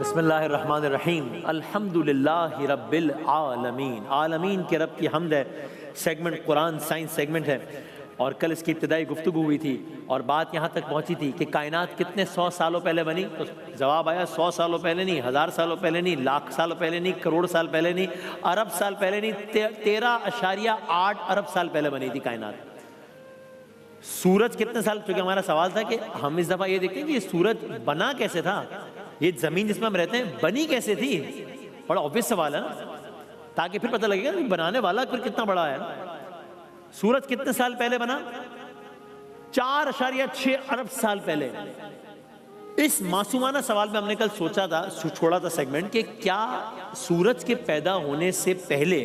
बिस्मिल्लाहिर्रहमानिर्रहीम अल्हम्दुलिल्लाहि रब्बिल आलमीन। आलमीन के रब की हम्द है। सेगमेंट कुरान साइंस सेगमेंट है और कल इसकी इब्तिदाई गुफ्तगू हुई थी और बात यहाँ तक पहुँची थी कि कायनात कितने 100 सालों पहले बनी। तो जवाब आया 100 सालों पहले नहीं, 1000 सालों पहले नहीं, लाख सालों पहले नहीं, करोड़ साल पहले नहीं, अरब साल पहले नहीं, 13.8 अरब साल पहले बनी थी कायनात। सूरज कितने साल, क्योंकि हमारा सवाल था कि हम इस दफ़ा ये देखते हैं कि ये सूरज बना कैसे था, ये ज़मीन जिसमें हम रहते हैं बनी कैसे थी। बड़ा ऑब्वियस सवाल है ना, ताकि फिर पता लगेगा कि बनाने वाला फिर कितना बड़ा है। सूरज कितने साल पहले बना? 4.6 अरब साल पहले। इस मासूमाना सवाल में हमने कल सोचा था, छोड़ा था सेगमेंट, कि क्या सूरज के पैदा होने से पहले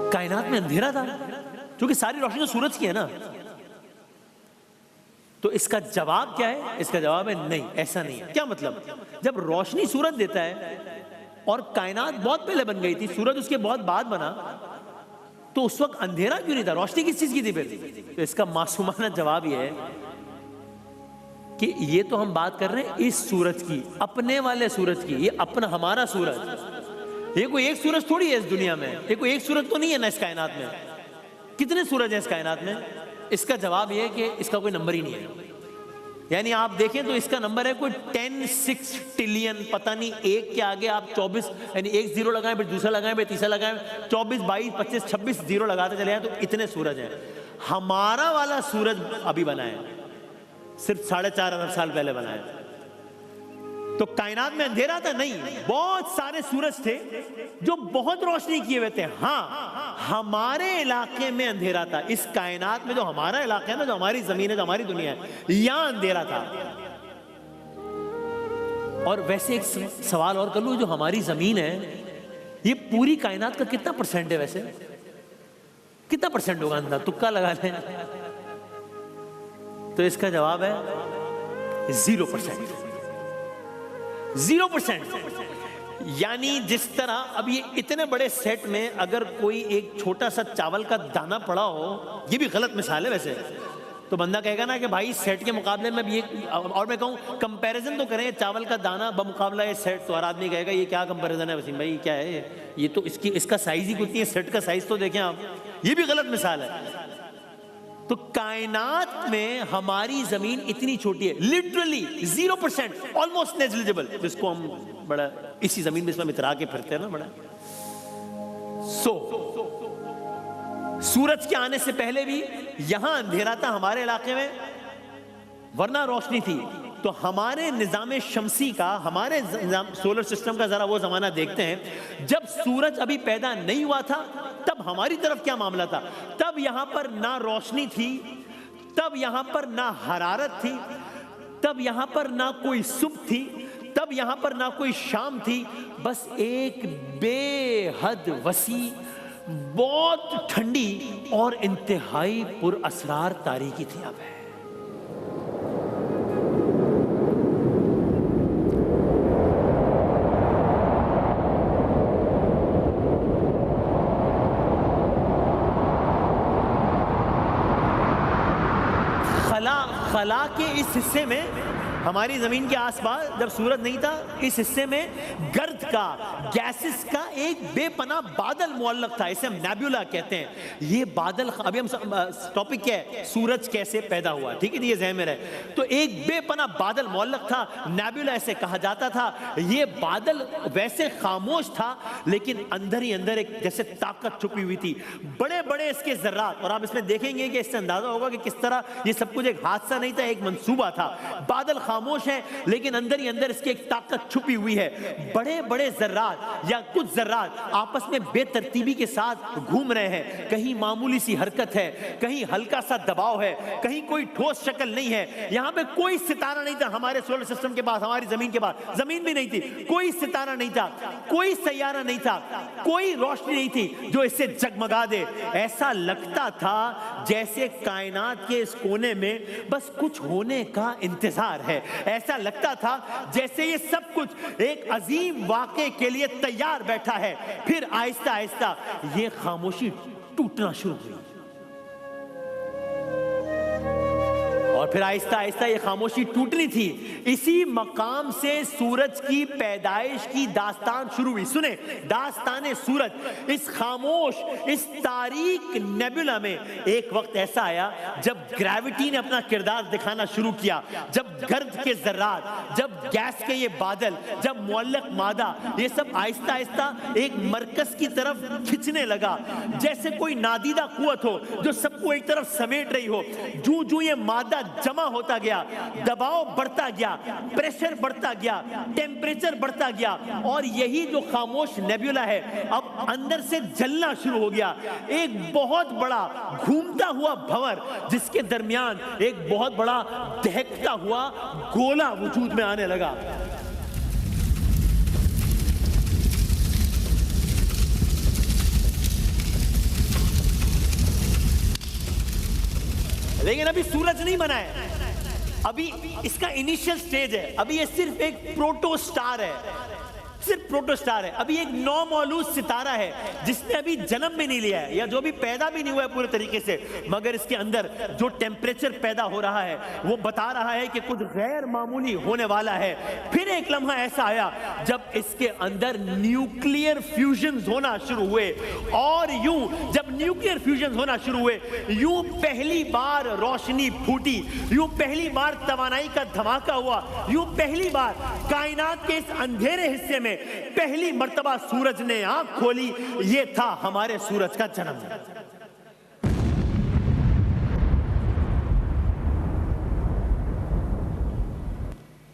कायनात में अंधेरा था? क्योंकि सारी रोशनी तो सूरज की है ना। तो इसका जवाब क्या है? इसका जवाब है नहीं, ऐसा नहीं है। क्या मतलब? जब रोशनी सूरज देता है और कायनात बहुत पहले बन गई थी, सूरज उसके बहुत बाद बना, तो उस वक्त अंधेरा क्यों नहीं था? रोशनी किस चीज की थी फिर? तो इसका मासूमाना जवाब यह है कि ये तो हम बात कर रहे हैं इस सूरज की, अपने वाले सूरज की। ये अपना हमारा सूरज, ये कोई एक सूरज थोड़ी है इस दुनिया में, ये कोई एक सूरज तो नहीं है ना इस कायनात में। कितने सूरज हैं इस कायनात में? इसका जवाब ये है कि इसका कोई नंबर ही नहीं है। यानी आप देखें तो इसका नंबर है कोई 10-6 ट्रिलियन, पता नहीं, एक के आगे आप 24, यानी एक जीरो लगाएं, फिर दूसरा लगाएं, फिर तीसरा लगाएं, 24, 22, 25, 26 जीरो लगाते चले जाएं, तो इतने सूरज हैं। हमारा वाला सूरज अभी बना है, सिर्फ 4.5 अरब साल पहले बना है। तो कायनात में अंधेरा था? नहीं, बहुत सारे सूरज थे जो बहुत रोशनी किए हुए थे। हाँ, हमारे इलाके में अंधेरा था। इस कायनात में जो हमारा इलाका है ना, जो हमारी जमीन है, जो हमारी दुनिया है, यहां अंधेरा था। और वैसे एक सवाल और कर लूं, जो हमारी जमीन है, ये पूरी कायनात का कितना परसेंट है? वैसे कितना परसेंट होगा? अंदाजा तुक्का लगा लें। तो इसका जवाब है 0%। 0%। यानी जिस तरह अब ये इतने बड़े सेट में अगर कोई एक छोटा सा चावल का दाना पड़ा हो, ये भी गलत मिसाल है वैसे, तो बंदा कहेगा ना कि भाई सेट के मुकाबले में ये, और मैं कहूँ कंपैरिजन तो करें चावल का दाना बमुकाबला ये सेट, तो हर आदमी कहेगा ये क्या कंपैरिजन है वसीम भाई, क्या है ये तो इसका साइज ही कितनी है, सेट का साइज तो देखें आप। ये भी गलत मिसाल है। तो कायनात में हमारी जमीन इतनी छोटी है, लिटरली 0%, ऑलमोस्ट नेग्लिजिबल, जिसको हम बड़ा इसी जमीन में इसमें इतरा के फिरते हैं ना बड़ा। सूरज के आने से पहले भी यहां अंधेरा था हमारे इलाके में, वरना रोशनी थी। तो हमारे निजाम शमसी का, हमारे सोलर सिस्टम का जरा वो जमाना देखते हैं, जब सूरज अभी पैदा नहीं हुआ था, तब हमारी तरफ क्या मामला था? तब यहां पर ना रोशनी थी, तब यहां पर ना हरारत थी, तब यहां पर ना कोई सुबह थी, तब यहां पर ना कोई शाम थी। बस एक बेहद वसी, बहुत ठंडी और इंतहाई पुरअसरार तारीकी थी। अब है खला के इस हिस्से में, हमारी जमीन के आसपास जब सूरज नहीं था, इस हिस्से में गर्द का, गैसेस का एक बेपना बादल मुअल्लक था। इसे हम नेबुला कहते हैं। ये बादल, अभी हम टॉपिक क्या है? सूरज कैसे पैदा हुआ, ठीक है, ये ज़हन में रहे। तो एक बेपना बादल मुअल्लक था, नेबुला ऐसे कहा जाता था। ये बादल वैसे खामोश था, लेकिन अंदर ही अंदर एक जैसे ताकत छुपी हुई थी। बड़े बड़े इसके जर्रात, और आप इसमें देखेंगे कि इससे अंदाजा होगा कि किस तरह ये सब कुछ एक हादसा नहीं था, एक मंसूबा था। बादल खामोश है, लेकिन अंदर ही अंदर इसकी एक ताकत छुपी हुई है। बड़े बड़े जर्रात या कुछ जर्रात आपस में बेतरतीबी के साथ घूम रहे हैं। कहीं मामूली सी हरकत है, कहीं हल्का सा दबाव है, कहीं कोई ठोस शक्ल नहीं है। यहां पे कोई सितारा नहीं था हमारे सोलर सिस्टम के पास, हमारी जमीन के पास। जमीन भी नहीं थी, कोई सितारा नहीं था, कोई सैयारा नहीं था, कोई रोशनी नहीं थी जो इससे जगमगा दे। ऐसा लगता था जैसे कायनात के इस कोने में बस कुछ होने का इंतजार है। ऐसा लगता था जैसे ये सब कुछ एक अजीम वाक़े के लिए तैयार बैठा है। फिर आहिस्ता आहिस्ता ये खामोशी टूटना शुरू हुई। और फिर आहिस्ता आहिस्ता ये खामोशी टूटनी थी। इसी मकाम से सूरज की पैदाइश की दास्तान शुरू हुई। सुने, दास्तान सूरज। इस खामोश, इस तारीक नेबुला में एक वक्त ऐसा आया जब ग्रेविटी ने अपना किरदार दिखाना शुरू किया, जब गर्द के जर्रात, जब गैस के ये बादल, जब मुअल्लक मादा, ये सब आहिस्ता आहिस्ता एक मरकज की तरफ खिंचने लगा, जैसे कोई नादीदा कुव्वत हो जो सबको एक तरफ समेट रही हो। जूं जूं ये मादा जमा होता गया, दबाव बढ़ता गया, प्रेशर बढ़ता गया, टेम्परेचर बढ़ता गया, और यही जो खामोश नेबुला है अब अंदर से जलना शुरू हो गया। एक बहुत बड़ा घूमता हुआ भंवर जिसके दरमियान एक बहुत बड़ा दहकता हुआ गोला वजूद में आने लगा। लेकिन अभी सूरज नहीं बना है, अभी इसका इनिशियल स्टेज है, अभी ये सिर्फ एक प्रोटो स्टार है, सिर्फ प्रोटो स्टार है। अभी एक नौमौलूद सितारा है जिसने अभी जन्म भी नहीं लिया है, या जो भी पैदा भी नहीं हुआ है पूरे तरीके से, मगर इसके अंदर जो टेम्परेचर पैदा हो रहा है वो बता रहा है कि कुछ गैर मामूली होने वाला है। फिर एक लम्हा ऐसा आया जब इसके अंदर न्यूक्लियर फ्यूजन होना शुरू हुए, और यूं जब न्यूक्लियर फ्यूजन होना शुरू हुए, यूं पहली बार रोशनी फूटी, यूं पहली बार तवानाई का धमाका हुआ, यूं पहली बार कायनात के इस अंधेरे हिस्से में पहली मर्तबा सूरज ने आंख खोली। ये था हमारे सूरज का जन्म।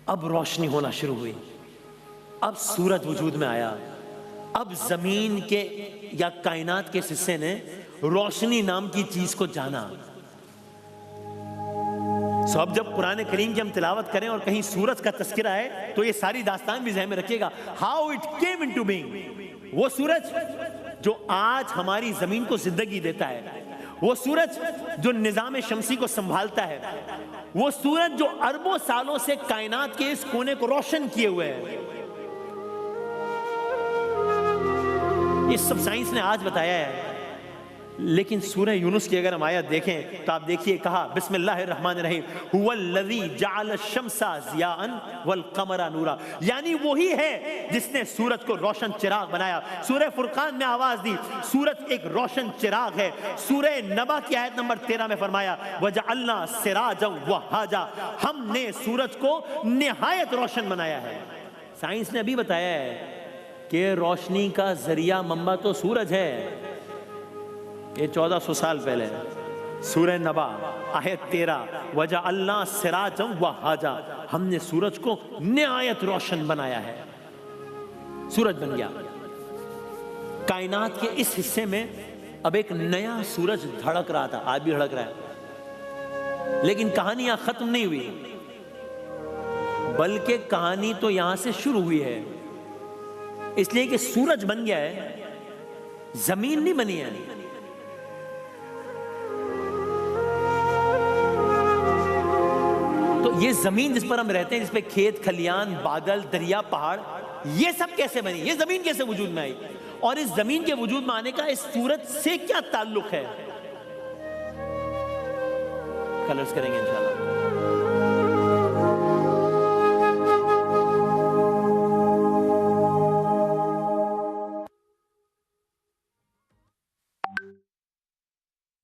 अब रोशनी होना शुरू हुई, अब सूरज वजूद में आया, अब जमीन के या कायनात के हिस्से ने रोशनी नाम की चीज को जाना। अब जब कुरान करीम की हम तिलावत करें और कहीं सूरज का तस्करा है तो ये सारी दास्तान भी ज़हन में रखिएगा। How it came into being. वो सूरज जो आज हमारी जमीन को जिंदगी देता है, वो सूरज जो निजाम शमसी को संभालता है, वो सूरज जो अरबों सालों से कायनात के इस कोने को रोशन किए हुए है, ये सब साइंस ने आज बताया है। लेकिन सूरह यूनुस की अगर हम आयत देखें तो आप देखिए, कहा बिस्मिल्लाहिर्रहमानिर्रहीम, हुवल्लज़ी जअल शम्सा ज़ियाअन वल क़मरा नूरा, यानी वही है जिसने सूरज को रोशन चिराग बनाया। सूरह फुरकान में आवाज दी, सूरज एक रोशन चिराग है। सूरह नबा की आयत नंबर 13 में फरमाया, वजअलना सिराजम वहाजा, हमने सूरज को निहायत रोशन बनाया है। साइंस ने अभी बताया है कि रोशनी का जरिया मंबा तो सूरज है। ये 1400 साल पहले सूरह नबा आयत 13, वजअलना सिराजम वहाजा, हमने सूरज को निहायत रोशन बनाया है। सूरज बन गया। कायनात के इस हिस्से में अब एक नया सूरज धड़क रहा था, आज भी धड़क रहा है। लेकिन कहानी यहां खत्म नहीं हुई, बल्कि कहानी तो यहां से शुरू हुई है। इसलिए कि सूरज बन गया है, जमीन नहीं बनी है। तो ये जमीन जिस पर हम रहते हैं, जिस पे खेत खलियान, बादल, दरिया, पहाड़, ये सब कैसे बनी, ये जमीन कैसे वजूद में आई, और इस जमीन के वजूद में आने का इस सूरज से क्या ताल्लुक है, कलर्स करेंगे इंशाल्लाह।